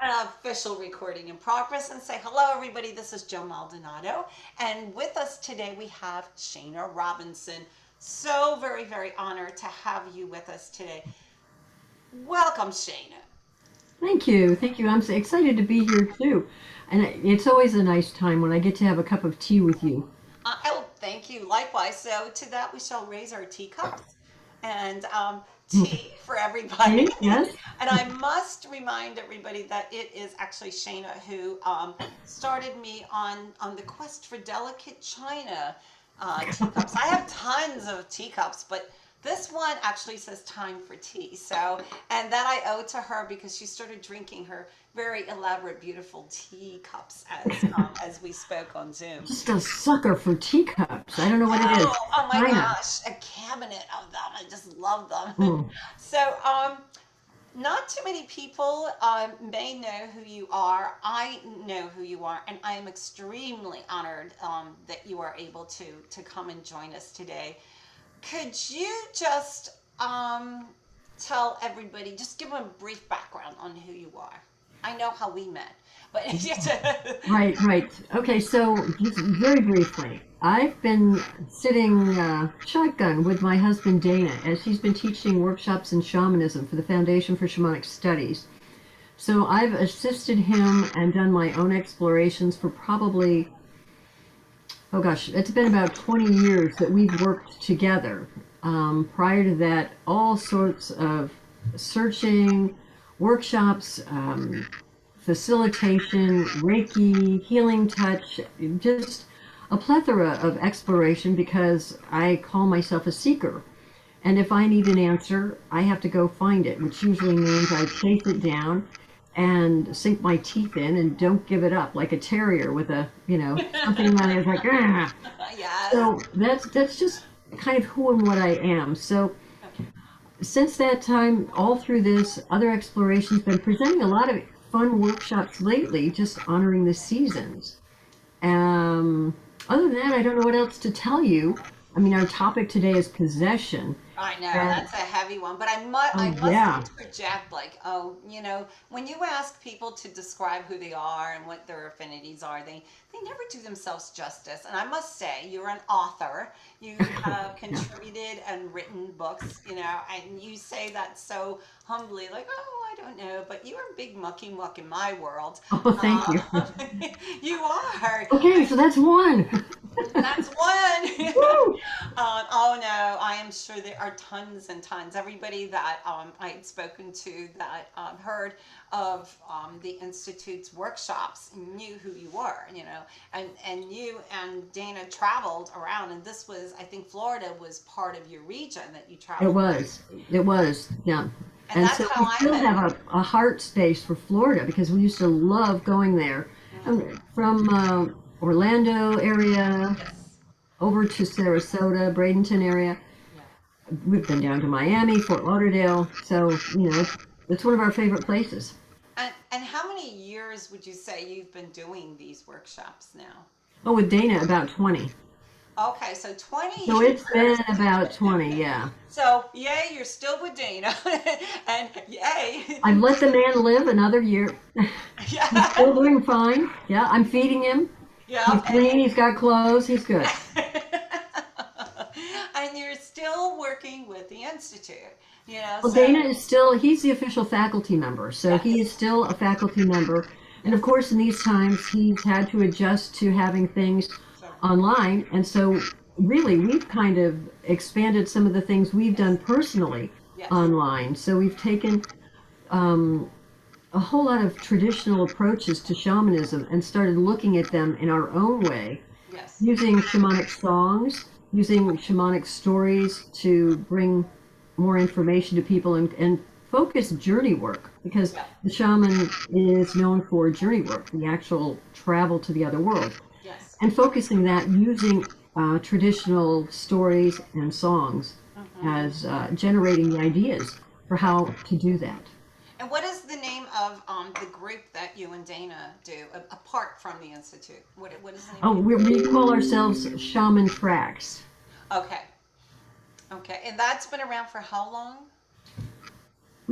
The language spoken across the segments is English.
An official recording in progress and say hello everybody, this is Joe Maldonado, and with us today we have Shana Robinson. So very honored to have you with us today. Welcome, Shana. Thank you. Thank you. I'm so excited to be here too. And it's always a nice time when I get to have a cup of tea with you. Oh, thank you. Likewise. So to that we shall raise our teacups and Mm. tea for everybody. Okay, yes. And I must remind everybody that it is actually Shana who started me on the quest for delicate china teacups. I have tons of teacups, but this one actually says time for tea. So, and that I owe to her because she started drinking her very elaborate, beautiful teacups as we spoke on Zoom. Just a sucker for teacups. I don't know what it is. Oh my China. gosh, a cabinet of them. I just love them. Mm. So, not too many people may know who you are. I know who you are, and I am extremely honored that you are able to come and join us today. Could you just tell everybody, just give them a brief background on who you are? I know how we met, but Right, right. Okay, so just very briefly, I've been sitting shotgun with my husband Dana as he's been teaching workshops in shamanism for the Foundation for Shamanic Studies. So I've assisted him and done my own explorations for probably, oh gosh, it's been about 20 years that we've worked together. Prior to that, all sorts of searching, workshops, facilitation, Reiki, healing touch, just a plethora of exploration because I call myself a seeker. And if I need an answer, I have to go find it, which usually means I chase it down and sink my teeth in and don't give it up like a terrier with a, something that is like, ah. yes. So that's just kind of who and what I am. So since that time, all through this, other explorations, been presenting a lot of fun workshops lately, just honoring the seasons. Um, Other than that, I don't know what else to tell you. I mean, our topic today is possession. I know And, that's a heavy one, but I must yeah. interject. Like, oh, when you ask people to describe who they are and what their affinities are, they never do themselves justice. And I must say, you're an author. You have Yeah. contributed and written books, and you say that so humbly, like, oh, I don't know, but you are a big mucky muck in my world. Oh, thank you. Uh, you are. Okay, so that's one. That's one. Woo! Oh no, I am sure there are tons and tons. Everybody that I had spoken to that heard of the Institute's workshops knew who you were, and you and Dana traveled around, and this was, I think Florida was part of your region that you It traveled with, was. It was. Yeah. and And that's so how we I still met. have a heart space for Florida because we used to love going there. And from Orlando area Yes. over to Sarasota, Bradenton area. Yeah. We've been down to Miami, Fort Lauderdale. So, it's one of our favorite places. And how many years would you say you've been doing these workshops now? Oh, with Dana, about 20. Okay, so 20 So it's years. been about 20, yeah. So, yay, you're still with Dana. And yay. I've let the man live another year. He's Yeah. still doing fine. Yeah, I'm feeding him. Yeah. He's clean, he's got clothes, he's good. And you're still working with the Institute, Well, so Dana is still, he's the official faculty member, so he is yes. still a faculty member. And of Yes. course, in these times, he's had to adjust to having things So, online. And so, really, we've kind of expanded some of the things we've done yes. personally Yes. online. So, we've taken um, a whole lot of traditional approaches to shamanism and started looking at them in our own way, Yes. using shamanic songs, using shamanic stories to bring more information to people and focus journey work because Yeah. the shaman is known for journey work, the actual travel to the other world, Yes. and focusing that using traditional stories and songs Hmm. as generating the ideas for how to do that. And what is the name of the group that you and Dana do apart from the Institute? What is the name Oh, of your we call ourselves Shaman Tracks. Okay. Okay. And that's been around for how long?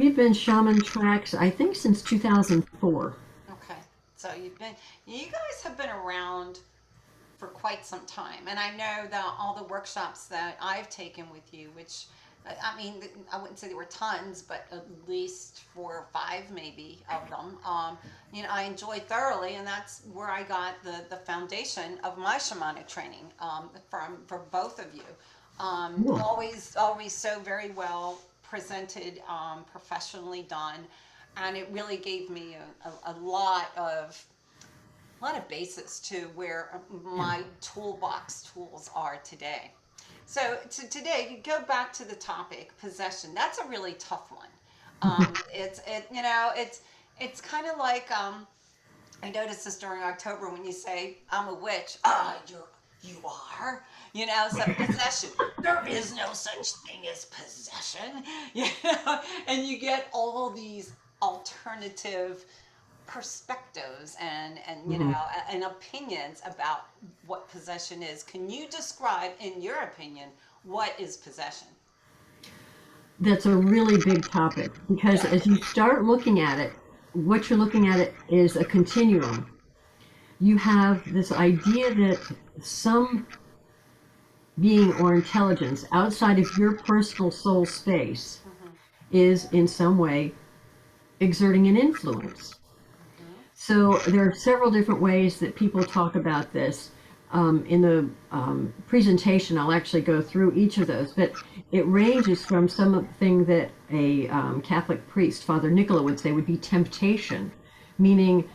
We've been shaman tracks, I think, since 2004. Okay. So you guys have been around for quite some time. And I know that all the workshops that I've taken with you, which I mean, I wouldn't say there were tons, but at least 4 or 5 maybe of them. I enjoyed thoroughly, and that's where I got the foundation of my shamanic training for both of you. Cool. Always so very well presented, professionally done, and it really gave me a lot of basis to where Yeah. my toolbox tools are today. So today, you go back to the topic possession. That's a really tough one. It's kind of like I noticed this during October when you say I'm a witch. You are. So possession. There is no such thing as possession. And you get all these alternative perspectives Mhm. and opinions about what possession is. Can you describe, in your opinion, what is possession? That's a really big topic because Yeah. as you start looking at it, what you're looking at it is a continuum. You have this idea that some being or intelligence outside of your personal soul space Hmm. is in some way exerting an influence. Hmm. So there are several different ways that people talk about this. In the presentation, I'll actually go through each of those, but it ranges from something that a Catholic priest, Father Nicola, would say would be temptation, meaning,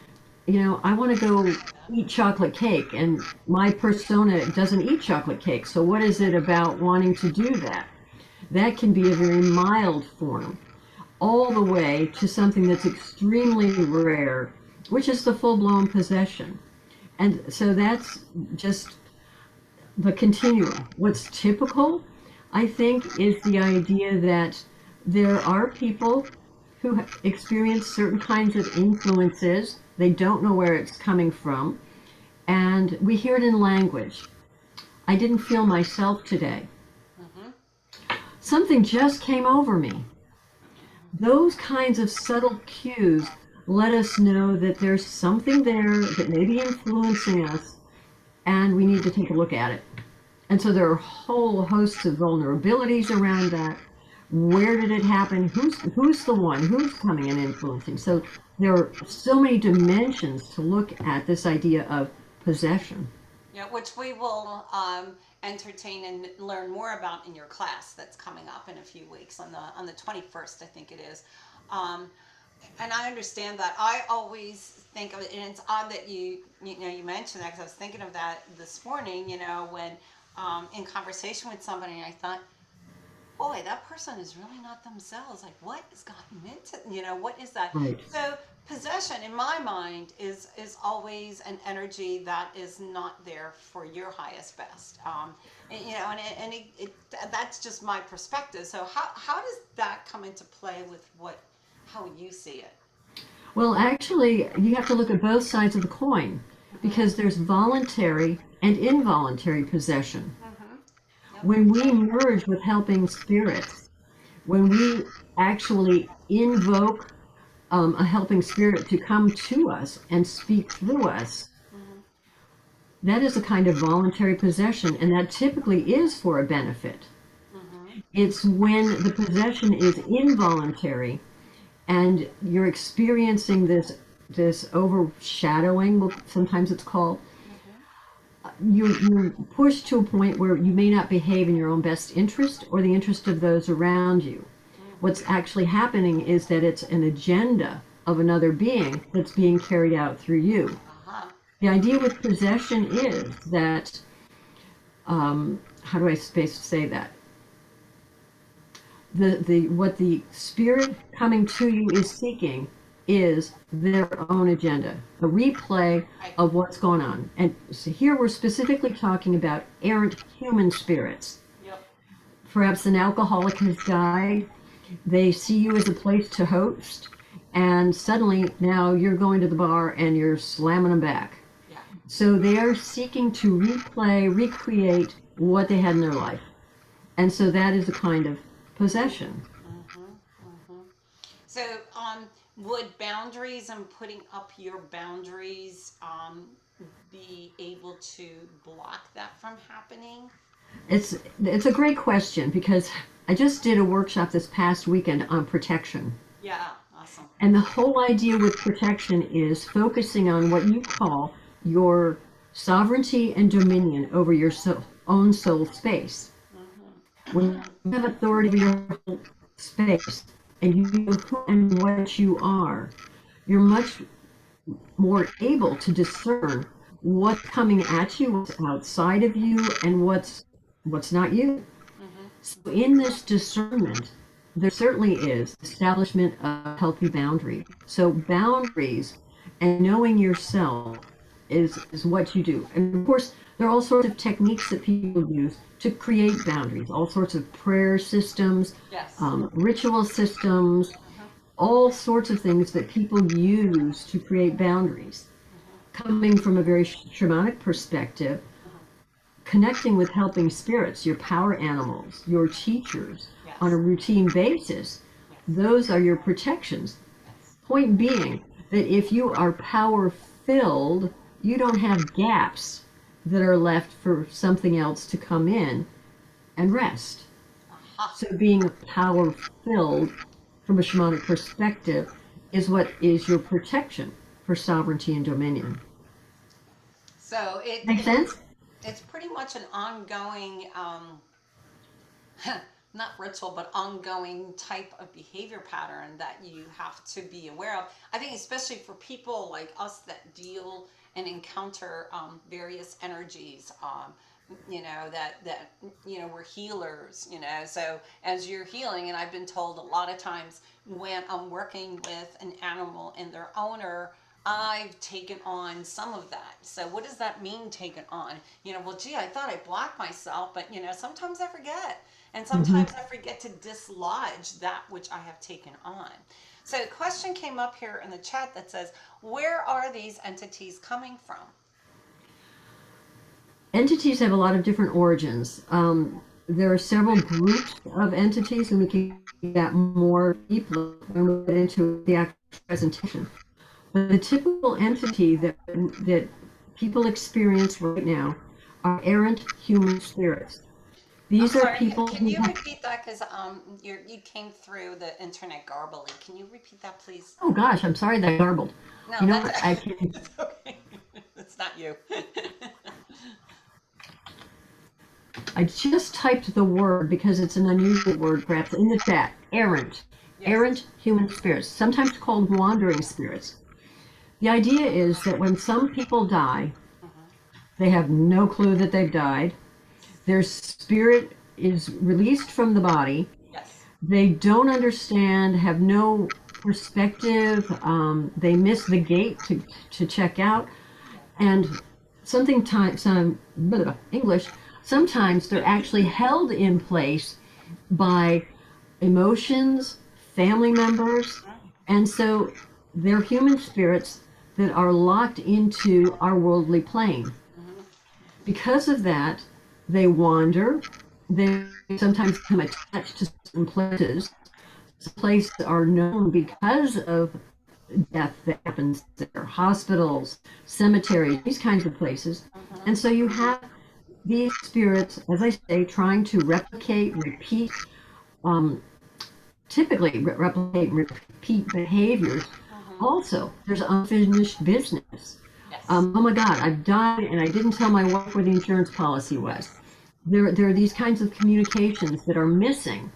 I want to go eat chocolate cake, and my persona doesn't eat chocolate cake. So what is it about wanting to do that? That can be a very mild form, all the way to something that's extremely rare, which is the full blown possession. And so that's just the continuum. What's typical, I think, is the idea that there are people who experience certain kinds of influences. They don't know where it's coming from. And we hear it in language. I didn't feel myself today. Hmm. Something just came over me. Those kinds of subtle cues let us know that there's something there that may be influencing us, and we need to take a look at it. And so there are whole hosts of vulnerabilities around that. Where did it happen? Who's the one? Who's coming and influencing? So there are so many dimensions to look at this idea of possession. Yeah, which we will entertain and learn more about in your class that's coming up in a few weeks on the 21st, I think it is. Um, and I understand that. I always think of it, and it's odd that you mentioned that because I was thinking of that this morning. When in conversation with somebody, and I thought, boy, that person is really not themselves. Like, what has gotten into, what is that? Right. So possession, in my mind, is always an energy that is not there for your highest best. That's just my perspective. So how does that come into play with how you see it? Well, actually, you have to look at both sides of the coin Hmm. because there's voluntary and involuntary possession. Hmm. Yep. When we merge with helping spirits, when we actually invoke a helping spirit to come to us and speak through us, Hmm. that is a kind of voluntary possession, and that typically is for a benefit. Hmm. It's when the possession is involuntary and you're experiencing this overshadowing, sometimes it's called. Hmm. You're pushed to a point where you may not behave in your own best interest or the interest of those around you. What's Hmm. actually happening is that it's an agenda of another being that's being carried out through you. Uh-huh. The idea with possession is that, how do I say that? The what the spirit coming to you is seeking is their own agenda, a replay Right. of what's going on. And so here we're specifically talking about errant human spirits. Yep. Perhaps an alcoholic has died. They see you as a place to host, and suddenly now you're going to the bar and you're slamming them back. Yeah. So they are seeking to replay, recreate what they had in their life. And so that is a kind of possession. Hmm. Hmm. So, would boundaries and putting up your boundaries be able to block that from happening? It's a great question because I just did a workshop this past weekend on protection. Yeah, awesome. And the whole idea with protection is focusing on what you call your sovereignty and dominion over your own soul space. When you have authority over your whole space and you know who and what you are, you're much more able to discern what's coming at you, what's outside of you, and what's not you. Mm-hmm. So in this discernment, there certainly is establishment of healthy boundaries. So boundaries and knowing yourself is what you do. And of course, there are all sorts of techniques that people use to create boundaries, all sorts of prayer systems, Yes. ritual systems, Uh-huh. all sorts of things that people use to create boundaries. Coming from a very shamanic perspective, connecting with helping spirits, your power animals, your teachers Yes. on a routine basis, Yes. those are your protections. Yes. Point being that if you are power filled, you don't have gaps that are left for something else to come in and rest. Uh-huh. So being power filled from a shamanic perspective is what is your protection for sovereignty and dominion. So Make sense? it's pretty much an ongoing, not ritual, but ongoing type of behavior pattern that you have to be aware of. I think especially for people like us that deal and encounter various energies, we're healers, so as you're healing, and I've been told a lot of times when I'm working with an animal and their owner, I've taken on some of that. So what does that mean, taken on? Well, gee, I thought I blocked myself, but sometimes I forget. And Mm-hmm. sometimes I forget to dislodge that which I have taken on. So a question came up here in the chat that says, where are these entities coming from? Entities have a lot of different origins. There are several groups of entities, and we can get more deeply when we get into the actual presentation. But the typical entity that people experience right now are errant human spirits. I'm These are sorry, people can who you have, repeat that? Because you came through the internet garbly. Can you repeat that, please? oh gosh, I'm sorry that I garbled. No, You know that's what? I can. it's okay. It's not you. I just typed the word because it's an unusual word, perhaps, in the chat. Errant. Yes. Errant human spirits, sometimes called wandering spirits. The idea is that when some people die, Mhm. they have no clue that they've died. Their spirit is released from the body. Yes. They don't understand, have no perspective. They miss the gate to check out. And some English, sometimes they're actually held in place by emotions, family members, and so they're human spirits that are locked into our worldly plane. Mm-hmm. Because of that, they wander. They sometimes become attached to certain places. Some places are known because of death that happens there, hospitals, cemeteries, these kinds of places. Mm-hmm. And so you have these spirits, as I say, trying to replicate, repeat, um, typically replicate, repeat behaviors. Mm-hmm. Also, there's unfinished business. Yes. Oh my God, I've died and I didn't tell my wife what the insurance policy was. There are these kinds of communications that are missing.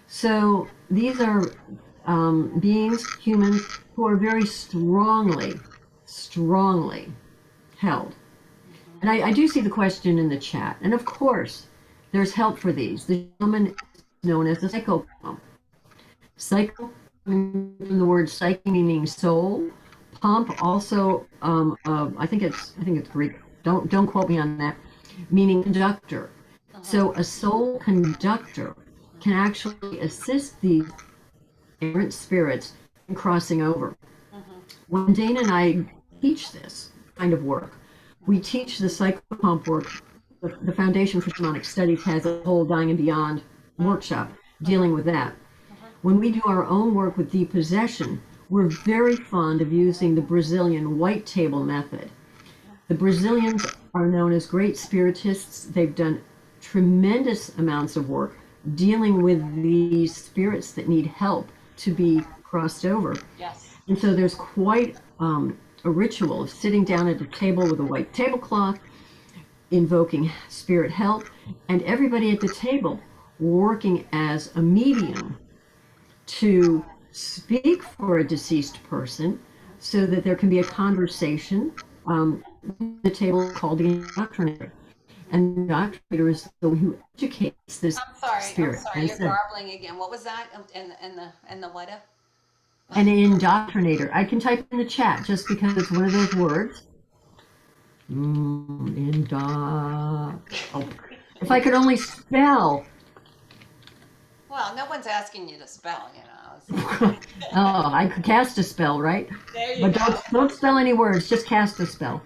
So these are beings, humans, who are very strongly held. Mm-hmm. And I do see the question in the chat. And of course, there's help for these. The shaman is known as the psychopal. Psycho, from the word psyche meaning soul. Pomp also, I think it's Greek. Don't quote me on that. Meaning conductor. Mm-hmm. So a soul conductor can actually assist these errant spirits in crossing over. Mm-hmm. When Dana and I teach this kind of work, we teach the psychopomp work. The Foundation for Shamanic Studies has a whole Dying and Beyond workshop dealing with that. When we do our own work with depossession, we're very fond of using the Brazilian white table method. The Brazilians are known as great spiritists. They've done tremendous amounts of work dealing with these spirits that need help to be crossed over. Yes. And so there's quite a ritual of sitting down at a table with a white tablecloth, invoking spirit help, and everybody at the table working as a medium to speak for a deceased person so that there can be a conversation. The table called the indoctrinator. And the indoctrinator is the one who educates this spirit. I'm sorry, you're garbling again. What was that? And the what? An indoctrinator. I can type in the chat just because it's one of those words. Oh. If I could only spell. Well, no one's asking you to spell, you know. Oh, I could cast a spell, right? There you go. But don't spell any words, just cast a spell.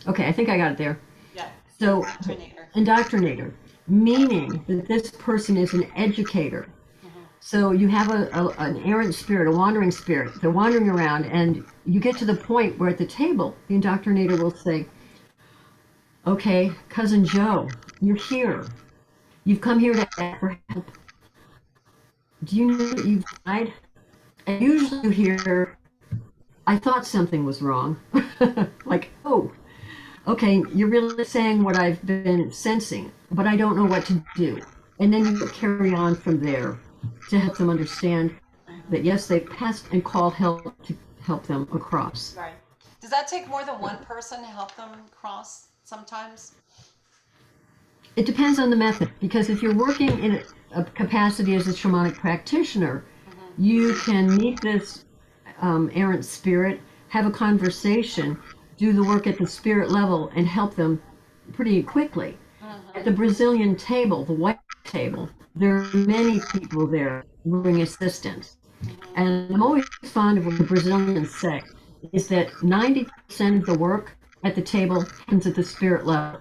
Okay, I think I got it there. Yeah. So, Indoctrinator. Indoctrinator, meaning that this person is an educator. So you have an errant spirit, a wandering spirit. They're wandering around, and you get to the point where at the table, the indoctrinator will say, okay, Cousin Joe, you're here. You've come here to ask for help. Do you know that you've died? And usually you hear, I thought something was wrong. Like, oh, okay, you're really saying what I've been sensing, but I don't know what to do. And then you carry on from there to help them understand that, yes, they've passed and called help to help them across. Right. Does that take more than one person to help them cross sometimes? It depends on the method, because if you're working in a capacity as a shamanic practitioner, you can meet this errant spirit, have a conversation, do the work at the spirit level, and help them pretty quickly. At the Brazilian table, the white table, there are many people there bringing assistance. And I'm always fond of what the Brazilians say, is that 90% of the work at the table happens at the spirit level.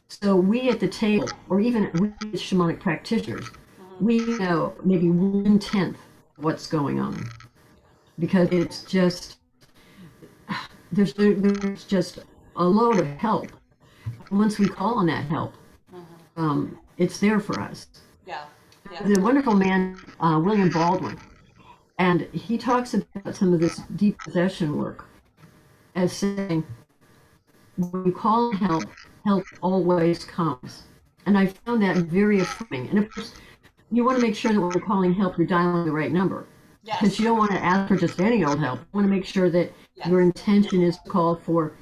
So we at the table, or even we as shamanic practitioners, we know maybe 1/10 what's going on. Because it's just, there's just a load of help. Once we call on that help, it's there for us. Yeah. There's a wonderful man, William Baldwin, and he talks about some of this depossession work as saying, when you call on help, help always comes. And I found that very affirming. And of course, you want to make sure that when you're calling help, you're dialing the right number. Yes. Because you don't want to ask for just any old help. You want to make sure that your intention is to call for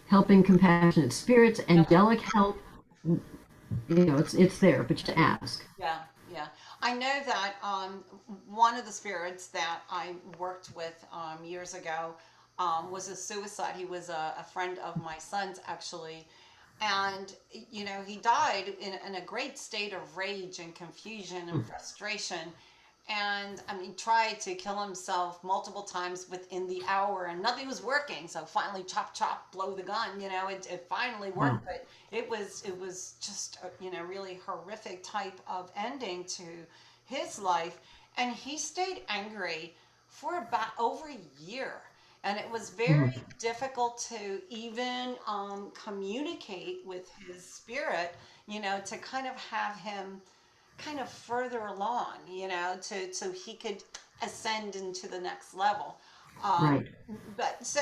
helping compassionate spirits, angelic help. You know, it's there, but you ask. Yeah. I know that one of the spirits that I worked with years ago was a suicide. He was a friend of my son's, actually. And, you know, he died in a great state of rage and confusion and frustration. And, I mean, tried to kill himself multiple times within the hour, and nothing was working. So finally, chop, chop, blow the gun. You know, it finally worked, but it was just a, you know, really horrific type of ending to his life. And he stayed angry for about over a year. And it was very difficult to even communicate with his spirit, you know, to kind of have him kind of further along, you know, so he could ascend into the next level. Right. But so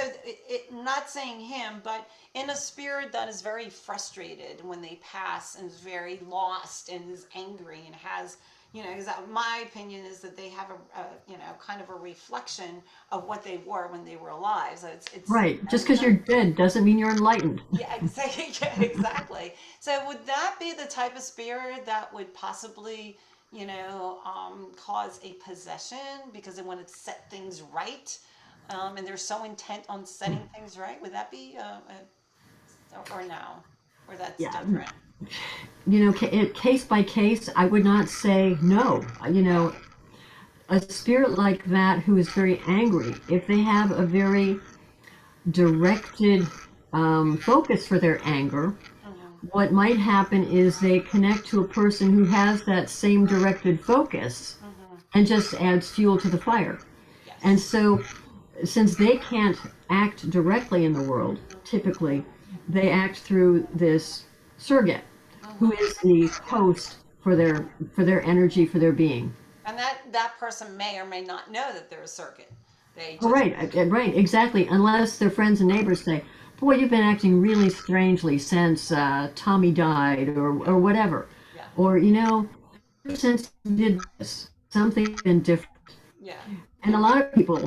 not saying him, but in a spirit that is very frustrated when they pass and is very lost and is angry and has, you know, because my opinion is that they have a you know, kind of a reflection of what they were when they were alive. So it's right. Just because you're dead doesn't mean you're enlightened. Yeah, exactly. Yeah, exactly. So would that be the type of spirit that would possibly, you know, cause a possession because they want to set things right, and they're so intent on setting things right? Would that be or no, or that's different? You know, case by case, I would not say no. You know, a spirit like that who is very angry, if they have a very directed focus for their anger, what might happen is they connect to a person who has that same directed focus, and just adds fuel to the fire. Yes. And so, since they can't act directly in the world, typically, they act through this surrogate, who is the host for their energy, for their being. And that person may or may not know that they're a circuit. They Oh, just right, exactly. Unless their friends and neighbors say, "Boy, you've been acting really strangely since Tommy died," or whatever, yeah, or since you did this, something's been different. yeah, And a lot of people,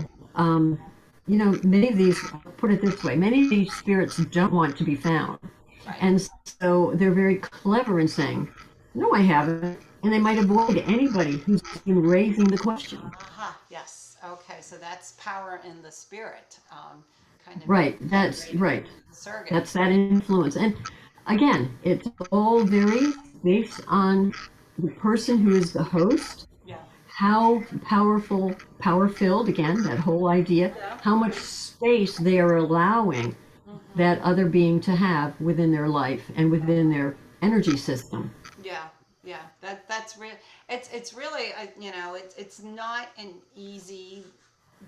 many of these, put it this way, many of these spirits don't want to be found. right. And so they're very clever in saying, "No, I haven't." And they might avoid anybody who's been raising the question. Aha, yes. Okay, so that's power in the spirit, kind of Right, that's right. surrogate. That's that influence. And again, it's all very based on the person who is the host, Yeah, how powerful, power filled, again, that whole idea, yeah. how much space they are allowing that other being to have within their life and within their energy system. Yeah, yeah. That's real. It's really it's not an easy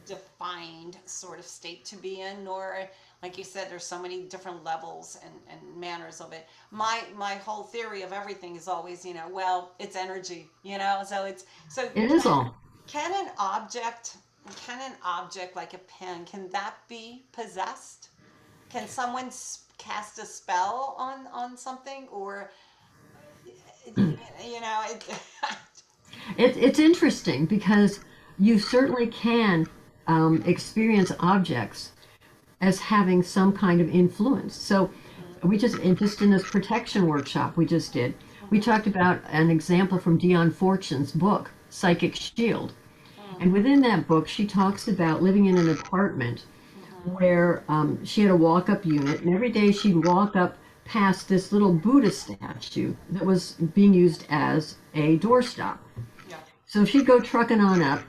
defined sort of state to be in, nor, like you said, there's so many different levels and manners of it. My whole theory of everything is always, well, it's energy, so it's so It is all. can an object can an object like a pen, can that be possessed? Can someone cast a spell on something, or it, It's interesting because you certainly can experience objects as having some kind of influence. So we just in this protection workshop we just did, we talked about an example from Dion Fortune's book, Psychic Shield. And within that book, she talks about living in an apartment where she had a walk-up unit, and every day she'd walk up past this little Buddha statue that was being used as a doorstop. yeah, So she'd go trucking on up,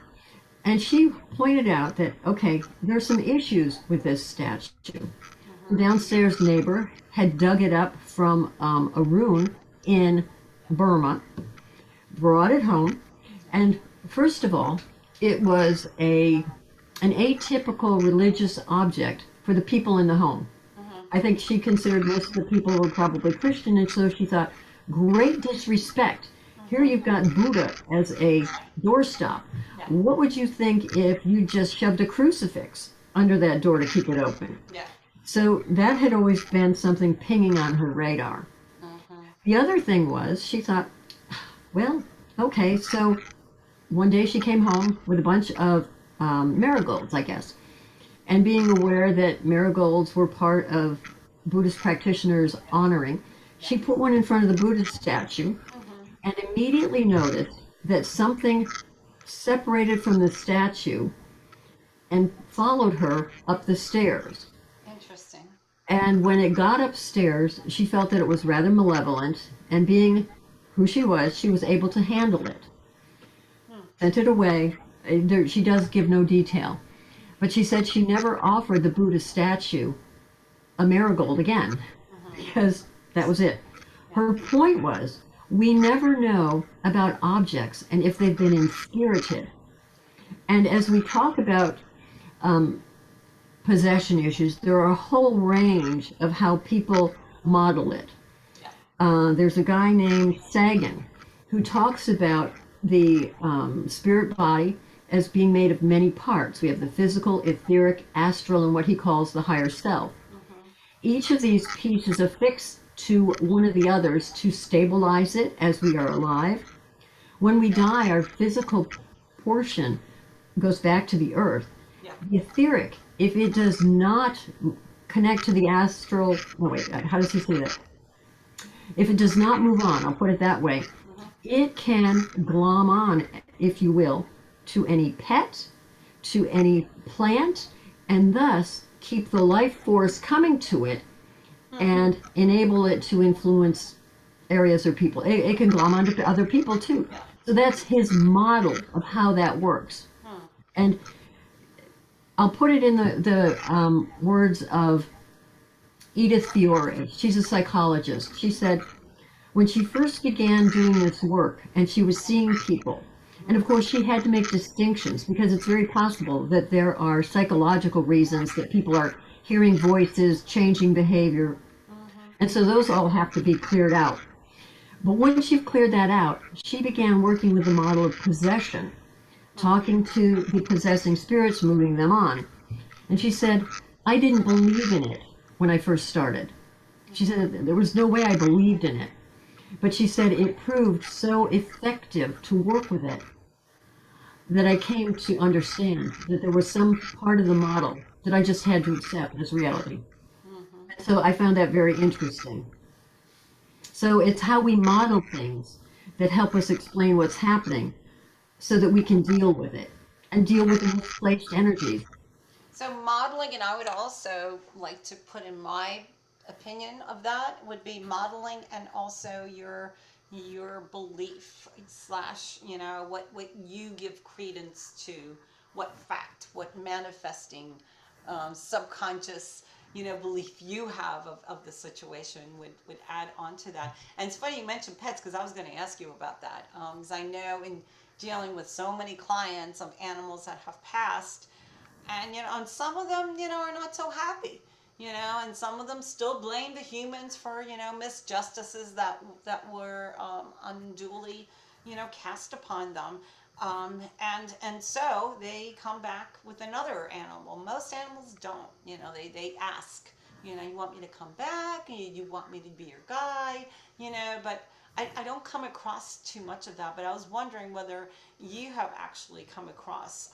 and she pointed out that, okay, there's some issues with this statue. The downstairs neighbor had dug it up from a ruin in Burma, brought it home, and first of all, it was an atypical religious object for the people in the home. I think she considered most of the people were probably Christian, and so she thought, great disrespect. Here you've got Buddha as a doorstop. Yeah. What would you think if you just shoved a crucifix under that door to keep it open? yeah. So that had always been something pinging on her radar. The other thing was, she thought, well, okay, so one day she came home with a bunch of marigolds, I guess. And being aware that marigolds were part of Buddhist practitioners' honoring, she put one in front of the Buddha statue and immediately noticed that something separated from the statue and followed her up the stairs. Interesting. And when it got upstairs, she felt that it was rather malevolent, and being who she was able to handle it. Sent it away. She does give no detail. But she said she never offered the Buddha statue a marigold again, because that was it. Her point was, we never know about objects and if they've been inspirited. And as we talk about possession issues, there are a whole range of how people model it. There's a guy named Sagan who talks about the spirit body as being made of many parts. We have the physical, etheric, astral, and what he calls the higher self. Each of these pieces affix to one of the others to stabilize it as we are alive. When we die, our physical portion goes back to the earth. Yeah. The etheric, if it does not connect to the astral, no wait, how does he say that? If it does not move on, I'll put it that way, it can glom on, if you will, to any pet, to any plant, and thus keep the life force coming to it and enable it to influence areas or people. It can glom onto other people too. So that's his model of how that works. And I'll put it in the words of Edith Fiore. She's a psychologist. She said, when she first began doing this work and she was seeing people, And of course, she had to make distinctions because it's very possible that there are psychological reasons that people are hearing voices, changing behavior. And so those all have to be cleared out. But once you've cleared that out, she began working with the model of possession, talking to the possessing spirits, moving them on. And she said, I didn't believe in it when I first started. She said there was no way I believed in it. But she said it proved so effective to work with it that I came to understand that there was some part of the model that I just had to accept as reality. So I found that very interesting. So it's how we model things that help us explain what's happening so that we can deal with it and deal with the misplaced energies. So modeling, and I would also like to put in my opinion of that, would be modeling and also your belief slash, what you give credence to, what fact, what manifesting subconscious belief you have of the situation would add on to that. And it's funny you mentioned pets, because I was going to ask you about that, because I know in dealing with so many clients of animals that have passed, and and some of them are not so happy, and some of them still blame the humans for misjustices that were unduly cast upon them, and so they come back with another animal. Most animals don't. They ask, you want me to come back, you want me to be your guide, but I don't come across too much of that. But I was wondering whether you have actually come across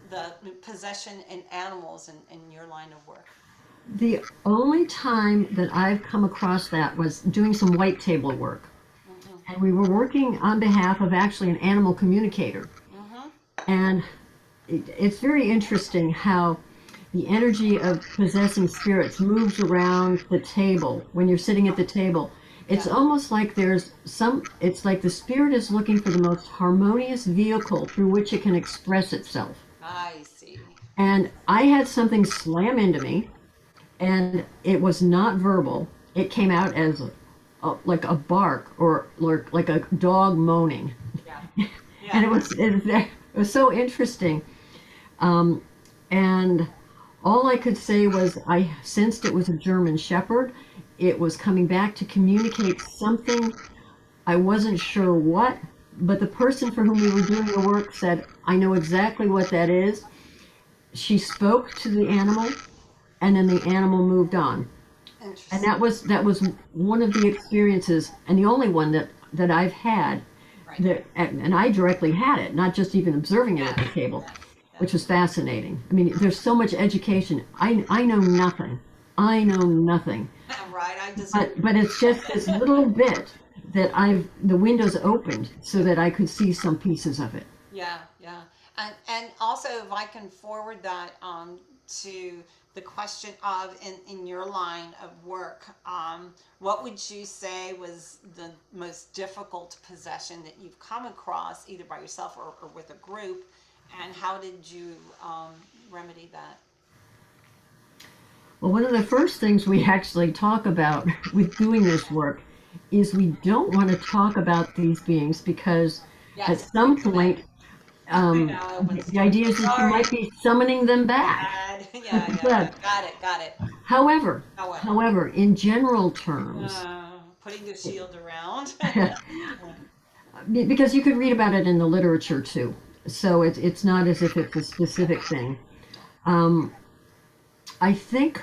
the possession in animals in your line of work. The only time that I've come across that was doing some white table work. And we were working on behalf of actually an animal communicator. And it's very interesting how the energy of possessing spirits moves around the table when you're sitting at the table. It's almost like it's like the spirit is looking for the most harmonious vehicle through which it can express itself. I see. And I had something slam into me, and it was not verbal. It came out as like a bark or like a dog moaning. Yeah. And it was so interesting. And all I could say was I sensed it was a German Shepherd. It was coming back to communicate something. I wasn't sure what, but the person for whom we were doing the work said, I know exactly what that is. She spoke to the animal, and then the animal moved on. And that was one of the experiences, and the only one that I've had, and I directly had it, not just even observing it at the table, which was fascinating. I mean, there's so much education. I know nothing. I know nothing. Right. But it's just this little bit that the windows opened so that I could see some pieces of it. Yeah. And also, if I can forward that to the question of in your line of work, what would you say was the most difficult possession that you've come across, either by yourself or with a group, and how did you remedy that? Well, one of the first things we actually talk about with doing this work is we don't want to talk about these beings because at some point, the idea is that you might be summoning them back. Yeah. Got it. However, in general terms, putting the shield around. because you could read about it in the literature too, so it's not as if it's a specific thing. I think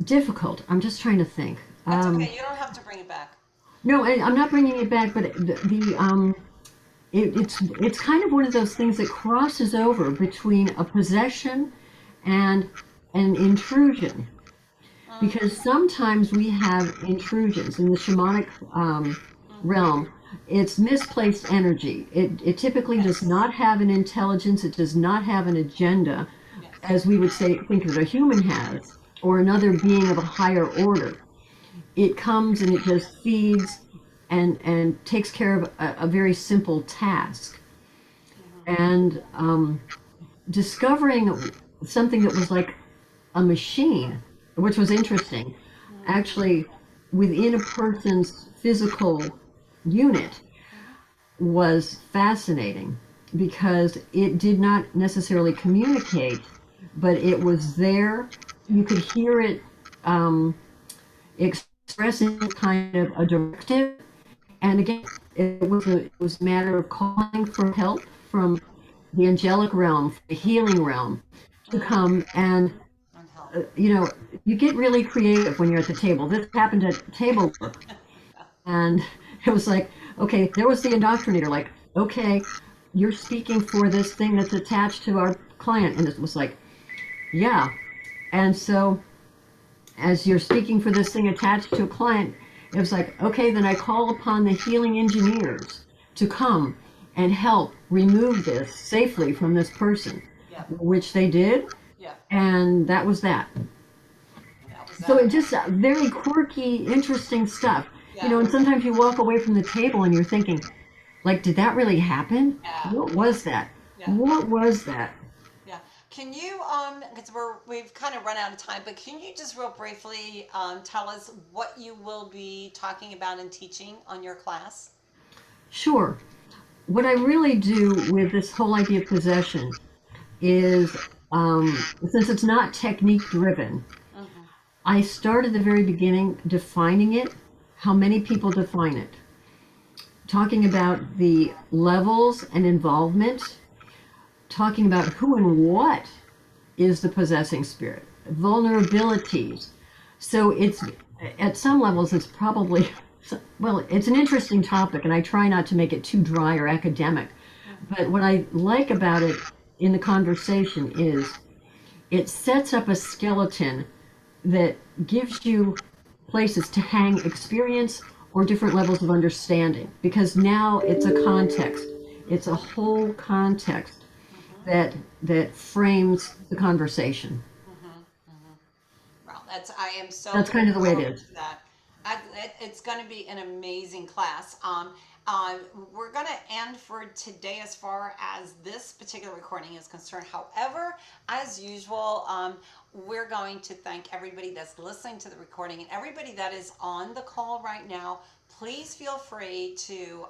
difficult. I'm just trying to think. That's okay. You don't have to bring it back. No, I'm not bringing it back, but it's kind of one of those things that crosses over between a possession and an intrusion, because sometimes we have intrusions in the shamanic realm. It's misplaced energy. It typically does not have an intelligence. It does not have an agenda, as we would think that a human has, or another being of a higher order. It comes and it just feeds and takes care of a very simple task. And discovering something that was like a machine, which was interesting, actually within a person's physical unit, was fascinating because it did not necessarily communicate, but it was there. You could hear it expressing kind of a directive. And again, it was a matter of calling for help from the angelic realm, the healing realm, to come and And help. you know, you get really creative when you're at the table. This happened at table work, and it was like, okay, there was the indoctrinator, like, okay, you're speaking for this thing that's attached to our client, and it was like, yeah, and so as you're speaking for this thing attached to a client, it was like, okay, then I call upon the healing engineers to come and help remove this safely from this person, Yeah. which they did, Yeah. and that was that. That was So that. it just very quirky, interesting stuff. You know, Yeah. and sometimes you walk away from the table and you're thinking, like, did that really happen? Yeah. What was that? Yeah. What was that? Yeah. Can you, because we've kind of run out of time, but can you just real briefly tell us what you will be talking about and teaching on your class? Sure. What I really do with this whole idea of possession is, since it's not technique driven, Mm-hmm. I start at the very beginning defining it, how many people define it, talking about the levels and involvement, talking about who and what is the possessing spirit, vulnerabilities. So it's at some levels it's probably well, it's an interesting topic, and I try not to make it too dry or academic. But what I like about it in the conversation is it sets up a skeleton that gives you places to hang experience or different levels of understanding, because now it's a context. It's a whole context Mm-hmm. that frames the conversation. Mm-hmm. Well, I am so That's kind looking of the way it forward is. to that. It's going to be an amazing class. We're going to end for today as far as this particular recording is concerned. However, as usual, we're going to thank everybody that's listening to the recording and everybody that is on the call right now. Please feel free to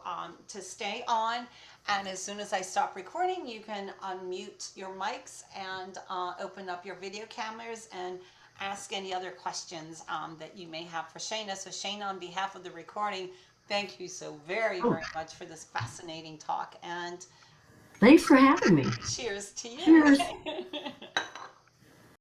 stay on. And as soon as I stop recording, you can unmute your mics and open up your video cameras and ask any other questions that you may have for Shana. So Shana, on behalf of the recording, thank you so very, Oh, very much for this fascinating talk, and thanks for having me. cheers to you. Cheers.